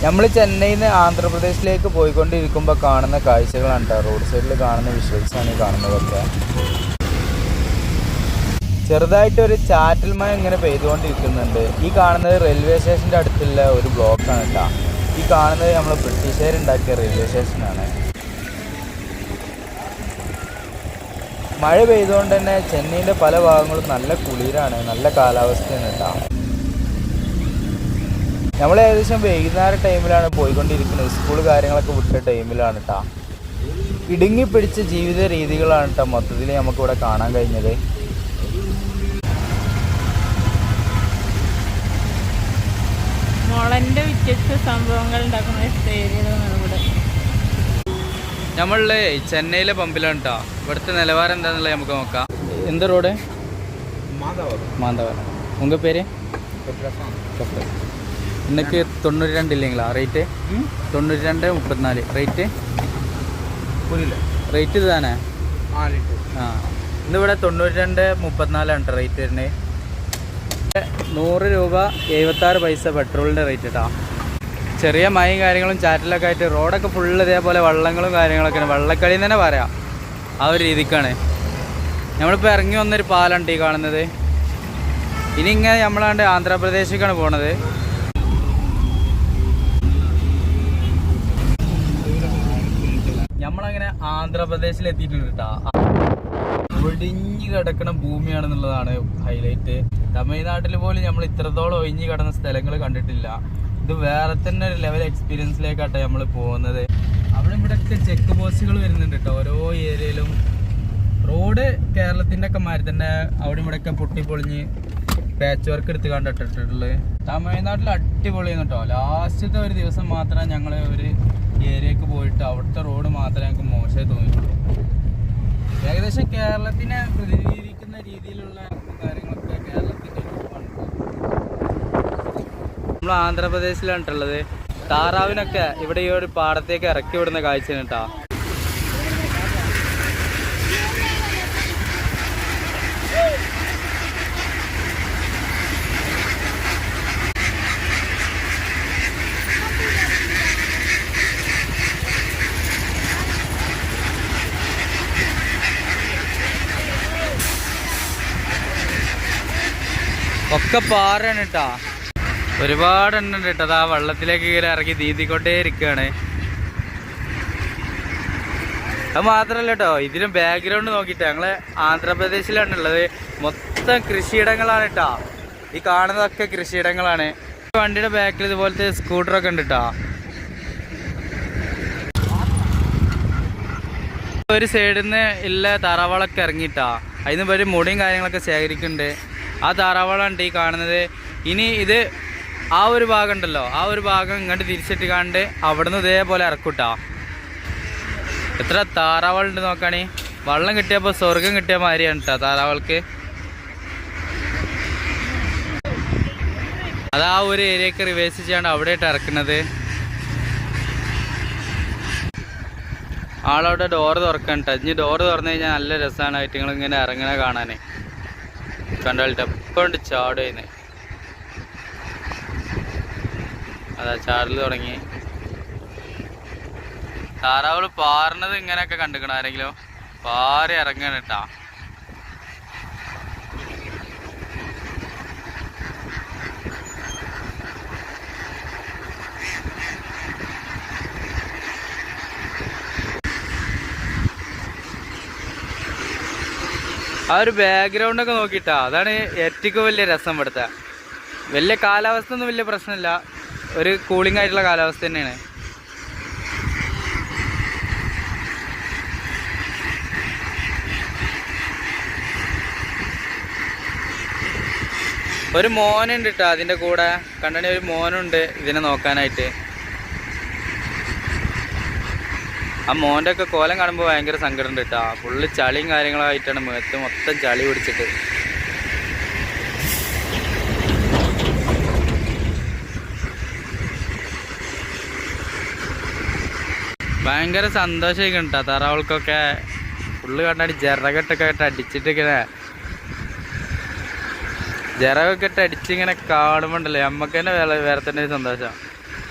നമ്മൾ ചെന്നൈയിൽ നിന്ന് ആന്ധ്രാപ്രദേശിലേക്ക് പോയിക്കൊണ്ടിരിക്കുമ്പോൾ കാണുന്ന കാഴ്ചകളാണ് കേട്ടോ. റോഡ് സൈഡിൽ കാണുന്ന വിഷ്വൽസാണ് ഈ കാണുന്നതൊക്കെ. ചെറുതായിട്ടൊരു ചാറ്റൽ മഴ ഇങ്ങനെ പെയ്തുകൊണ്ടിരിക്കുന്നുണ്ട്. ഈ കാണുന്നത് റെയിൽവേ സ്റ്റേഷൻ്റെ അടുത്തുള്ള ഒരു ബ്ലോക്കാണ് കേട്ടോ. ഈ കാണുന്നത് നമ്മൾ ബ്രിട്ടീഷുകാരുണ്ടാക്കിയ റെയിൽവേ സ്റ്റേഷനാണ്. മഴ പെയ്തുകൊണ്ട് തന്നെ ചെന്നൈയിൻ്റെ പല ഭാഗങ്ങളും നല്ല കുളിരാണ്, നല്ല കാലാവസ്ഥയാണ് കേട്ടോ. നമ്മൾ ഏകദേശം വൈകുന്നേര ടൈമിലാണ് പോയിക്കൊണ്ടിരിക്കുന്നത്. സ്കൂൾ കാര്യങ്ങളൊക്കെ വിട്ട ടൈമിലാണ് കേട്ടോ. ഇടുങ്ങി പിടിച്ച ജീവിത രീതികളാണ് കേട്ടോ മൊത്തത്തിൽ നമുക്കിവിടെ കാണാൻ കഴിഞ്ഞത്. മുളൻ്റെ വ്യത്യസ്ത സംഭവങ്ങൾ ഉണ്ടാക്കുന്ന ഏരിയകളാണ് ഇവിടെ. നമ്മളുടെ ചെന്നൈയിലെ പമ്പിലാണ് കേട്ടോ. ഇവിടുത്തെ നിലവാരം എന്താണെന്നുള്ളത് നമുക്ക് നോക്കാം. എന്ത് റോഡ്? മാന്തവരം. ഉങ്ക പേര്? ഇന്നക്ക് 92 இல்லைங்களா റേറ്റ്? 92 34 റേറ്റ് റേറ്റ് ഇത് തന്നെ. ഇന്നിവിടെ 92 34 ആണ് റേറ്റ് വരുന്നത്. 100 രൂപ 76 പൈസ പെട്രോളിൻ്റെ റേറ്റ് കേട്ടോ. ചെറിയ മഴയും കാര്യങ്ങളും ചാറ്റിലൊക്കെ ആയിട്ട് റോഡൊക്കെ ഫുള്ള് ഇതേപോലെ വള്ളങ്ങളും കാര്യങ്ങളൊക്കെയാണ്. വള്ളക്കളിന്ന് തന്നെ പറയാം, ആ ഒരു രീതിക്കാണ്. നമ്മളിപ്പോൾ ഇറങ്ങി വന്നൊരു പാലാണ് ഈ കാണുന്നത്. ഇനി ഇങ്ങനെ നമ്മളാണ്ട് ആന്ധ്രാപ്രദേശിലേക്കാണ് പോണത്. നമ്മളങ്ങനെ ആന്ധ്രാപ്രദേശിൽ എത്തിയിട്ടുണ്ട് കേട്ടോ. ഒഴിഞ്ഞു കിടക്കുന്ന ഭൂമിയാണെന്നുള്ളതാണ് ഹൈലൈറ്റ്. തമിഴ്നാട്ടിൽ പോലും നമ്മൾ ഇത്രത്തോളം ഒഴിഞ്ഞു കിടന്ന സ്ഥലങ്ങൾ കണ്ടിട്ടില്ല. ഇത് വേറെ തന്നെ ഒരു ലെവൽ എക്സ്പീരിയൻസിലേക്കാട്ടെ നമ്മൾ പോകുന്നത്. അവിടെ ഇവിടെയൊക്കെ ചെക്ക് പോസ്റ്റുകൾ വരുന്നുണ്ട് കേട്ടോ ഓരോ ഏരിയയിലും. റോഡ് കേരളത്തിൻ്റെ ഒക്കെ മാതിരി തന്നെ അവിടെ ഇവിടെയൊക്കെ പൊട്ടിപ്പൊളിഞ്ഞ് പാച്ച് വർക്ക് എടുത്ത് കണ്ടിട്ടുള്ളത്. തമിഴ്നാട്ടിൽ അടിപൊളിയാണ് കേട്ടോ. ലാസ്റ്റത്തെ ഒരു ദിവസം മാത്രമേ ഞങ്ങൾ ഒരു ഏരിയക്ക് പോയിട്ട് അവിടുത്തെ റോഡ് മാത്രമേ ഞങ്ങൾക്ക് മോശമായി തോന്നിയിട്ടുള്ളൂ. ഏകദേശം കേരളത്തിനെ പ്രതിനിധീകരിക്കുന്ന രീതിയിലുള്ള കാര്യങ്ങളൊക്കെ കേരളത്തിൻ്റെ രൂപമാണ്. നമ്മൾ ആന്ധ്രാപ്രദേശിലാണുള്ളത്. താറാവിനൊക്കെ ഇവിടെ ഈ ഒരു പാടത്തേക്ക് ഇറക്കി വിടുന്ന കാഴ്ചയാണ് കേട്ടോ. ഒക്കെ പാറയാണ് കേട്ടോ. ഒരുപാട് എണ്ണം ഉണ്ട് കേട്ടോ. ആ വെള്ളത്തിലേക്ക് ഇങ്ങനെ ഇറങ്ങി നീന്തിക്കൊണ്ടേ ഇരിക്കുകയാണ്. അത് മാത്രമല്ല കേട്ടോ, ഇതിന് ബാക്ക്ഗ്രൗണ്ട് നോക്കിയിട്ട് ഞങ്ങള് ആന്ധ്രാപ്രദേശിലാണുള്ളത്. മൊത്തം കൃഷിയിടങ്ങളാണ് കേട്ടോ. ഈ കാണുന്നതൊക്കെ കൃഷിയിടങ്ങളാണ്. വണ്ടിയുടെ ബാക്കിൽ ഇതുപോലത്തെ സ്കൂട്ടറൊക്കെ ഉണ്ട് കേട്ടോ. ഒരു സൈഡിൽ നിന്ന് ഇല്ല താറാവാളൊക്കെ ഇറങ്ങിയിട്ടാ. അതിന് ഒരു മുടിയും കാര്യങ്ങളൊക്കെ ശേഖരിക്കുന്നുണ്ട്. ആ താറാവാളാണ് ഈ കാണുന്നത്. ഇനി ഇത് ആ ഒരു ഭാഗം ഉണ്ടല്ലോ, ആ ഒരു ഭാഗം ഇങ്ങോട്ട് തിരിച്ചിട്ട് കാണ്ട് അവിടുന്ന് ഇതേപോലെ ഇറക്കൂട്ടാ. എത്ര താറാവാളുണ്ട് നോക്കാണേ. വെള്ളം കിട്ടിയപ്പോൾ സ്വർഗം കിട്ടിയ മാതിരിയാണ് കേട്ടോ താറാവൾക്ക്. അത് ആ ഒരു ഏരിയക്ക് റിവേഴ്സ് ചെയ്യാണ്ട് അവിടെയായിട്ട് ഇറക്കുന്നത്. ആളവിടെ ഡോറ് തുറക്കാൻ കേട്ടോ. ഇനി ഡോറ് തുറന്നു കഴിഞ്ഞാൽ നല്ല രസമാണ് ഐറ്റങ്ങൾ ഇങ്ങനെ ഇറങ്ങണ കാണാൻ. കണ്ടാലിട്ട് എപ്പോഴുണ്ട് ചാടുന്ന്. അതാ ചാടൽ തുടങ്ങി. താറാവുകൾ പാറുന്നത് ഇങ്ങനെയൊക്കെ കണ്ടിക്കണം ആരെങ്കിലും? പാറി ഇറങ്ങാൻ കേട്ടാ. ആ ഒരു ബാക്ക്ഗ്രൗണ്ടൊക്കെ നോക്കിയിട്ടാ. അതാണ് ഏറ്റവും വലിയ രസം ഇവിടുത്തെ. വലിയ കാലാവസ്ഥ ഒന്നും വലിയ പ്രശ്നമില്ല, ഒരു കൂളിംഗ് ആയിട്ടുള്ള കാലാവസ്ഥ തന്നെയാണ്. ഒരു മോനുണ്ട് കേട്ടോ അതിൻ്റെ കൂടെ. കണ്ടണി ഒരു മോനുണ്ട് ഇതിനെ നോക്കാനായിട്ട്. ആ മോൻ്റെ ഒക്കെ കോലം കാണുമ്പോൾ ഭയങ്കര സങ്കടം ഉണ്ട് കേട്ടോ. ഫുള്ള് ചളിയും കാര്യങ്ങളായിട്ടാണ്, മുഖത്ത് മൊത്തം ചളി പിടിച്ചിട്ട്. ഭയങ്കര സന്തോഷമായിരിക്കും കേട്ടോ താറാവൾക്കൊക്കെ. ഫുള്ള് കണ്ടാടി ജറകട്ടൊക്കെ ആയിട്ട് അടിച്ചിട്ടിങ്ങനെ, ജറകൊക്കെ ഇട്ട് അടിച്ചിങ്ങനെ കാണുമ്പോണ്ടല്ലേ നമുക്ക് തന്നെ വേറെ തന്നെ ഒരു സന്തോഷം.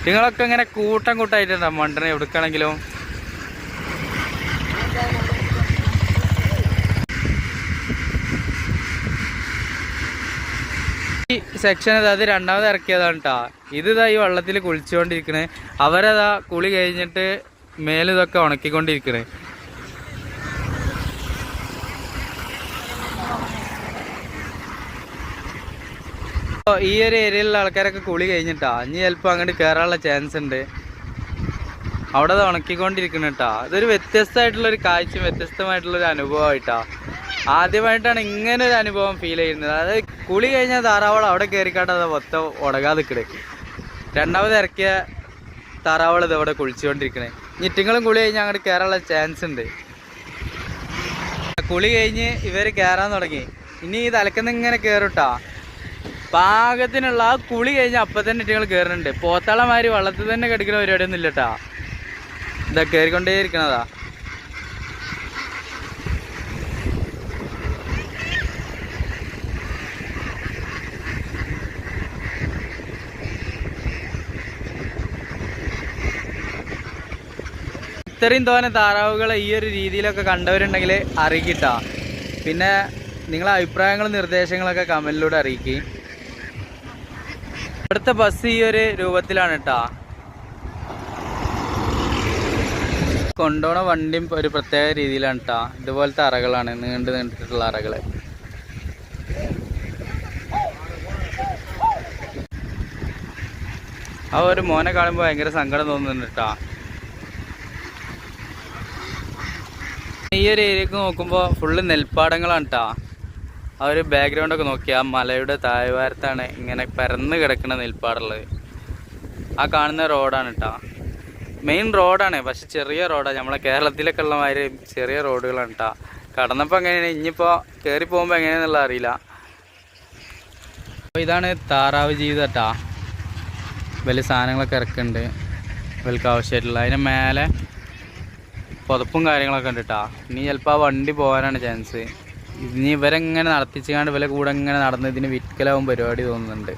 നിങ്ങളൊക്കെ ഇങ്ങനെ കൂട്ടം കൂട്ടായിട്ടുണ്ടോ മണ്ടനെ എവിടുക്കാണെങ്കിലും? ഈ സെക്ഷൻ അത് രണ്ടാമത് ഇറക്കിയതാണ് കേട്ടോ. ഇതാ ഈ വെള്ളത്തിൽ കുളിച്ചുകൊണ്ടിരിക്കണേ. അവരതാ കുളി കഴിഞ്ഞിട്ട് മേലിതൊക്കെ ഉണക്കിക്കൊണ്ടിരിക്കണേ. ഈ ഒരു ഏരിയയിലുള്ള ആൾക്കാരൊക്കെ കുളി കഴിഞ്ഞിട്ടാ ഇനി ചിലപ്പോൾ അങ്ങോട്ട് കയറാനുള്ള ചാൻസ് ഉണ്ട്. അവിടെ അത് ഉണക്കിക്കൊണ്ടിരിക്കണം കേട്ടാ. ഇതൊരു വ്യത്യസ്തമായിട്ടുള്ളൊരു കാഴ്ചയും വ്യത്യസ്തമായിട്ടുള്ളൊരു അനുഭവമായിട്ടാ. ആദ്യമായിട്ടാണ് ഇങ്ങനെ ഒരു അനുഭവം ഫീൽ ചെയ്യുന്നത്. അതായത് കുളി കഴിഞ്ഞാൽ താറാവളം അവിടെ കയറിക്കാട്ട് അത് മൊത്തം ഉണങ്ങാതെ നിൽക്കണേ. രണ്ടാമത് ഇറക്കിയ താറാവളം ഇത് അവിടെ കുളിച്ചുകൊണ്ടിരിക്കണേ. ഞെറ്റിങ്ങളും കുളി കഴിഞ്ഞാൽ അങ്ങോട്ട് കയറാനുള്ള ചാൻസ് ഉണ്ട്. കുളി കഴിഞ്ഞ് ഇവർ കയറാൻ തുടങ്ങി. ഇനി ഈ തലക്കുന്ന ഇങ്ങനെ കയറുട്ടാ. പാകത്തിനുള്ള ആ കുളി കഴിഞ്ഞാൽ അപ്പം തന്നെ ഇറ്റിങ്ങൾ കയറുന്നുണ്ട്. പോത്താളമാര് വെള്ളത്തിൽ തന്നെ കിടക്കുന്ന പരിപാടിയൊന്നും ഇല്ലട്ടാ. ഇതാ കയറിക്കൊണ്ടേ ഇരിക്കണതാ. ഇത്രയും തോന്നെ താറാവുകളെ ഈ ഒരു രീതിയിലൊക്കെ കണ്ടവരുണ്ടെങ്കിൽ അറിയിക്കിട്ടാ. പിന്നെ നിങ്ങളെ അഭിപ്രായങ്ങളും നിർദ്ദേശങ്ങളൊക്കെ കമന്റിലൂടെ അറിയിക്കുക. ഇവിടുത്തെ ബസ് ഈ ഒരു രൂപത്തിലാണ് കേട്ടാ. കൊണ്ടുപോണ വണ്ടിയും ഒരു പ്രത്യേക രീതിയിലാണ് കേട്ടാ. ഇതുപോലത്തെ അറകളാണ്, നീണ്ടിട്ടുള്ള അറകള്. ആ ഒരു മോനെ കാണുമ്പോൾ ഭയങ്കര സങ്കടം തോന്നുന്നുണ്ട് കേട്ടാ. ഈ ഒരു ഏരിയക്ക് നോക്കുമ്പോൾ ഫുള്ള് നെൽപ്പാടങ്ങളാണ് കേട്ടാ. ആ ഒരു ബാക്ക്ഗ്രൗണ്ടൊക്കെ നോക്കിയാൽ മലയുടെ താഴ്വാരത്താണ് ഇങ്ങനെ പരന്ന് കിടക്കുന്ന നെൽപ്പാടുള്ളത്. ആ കാണുന്ന റോഡാണ് കേട്ടോ. മെയിൻ റോഡാണ്, പക്ഷെ ചെറിയ റോഡാണ്. നമ്മളെ കേരളത്തിലൊക്കെ ഉള്ള മാതിരി ചെറിയ റോഡുകളാണ് കേട്ടോ. കടന്നപ്പോൾ എങ്ങനെയാണ്, ഇനിയിപ്പോൾ കയറി പോകുമ്പോൾ എങ്ങനെയാണെന്നുള്ള അറിയില്ല. അപ്പോൾ ഇതാണ് താറാവ് ജീവിതം കേട്ടോ. വലിയ സാധനങ്ങളൊക്കെ ഇറക്കുന്നുണ്ട് ഇവർക്ക് ആവശ്യമായിട്ടുള്ള. അതിന് മേലെ പുതപ്പും കാര്യങ്ങളൊക്കെ ഉണ്ട് കേട്ടോ. ഇനി ചിലപ്പോൾ ആ വണ്ടി പോകാനാണ് ചാൻസ്. ഇനി ഇവരെങ്ങനെ നടത്തിച്ചാണ്ട് ഇവരെ കൂടെ ഇങ്ങനെ നടന്ന് ഇതിന് വിൽക്കലാവും പരിപാടി തോന്നുന്നുണ്ട്.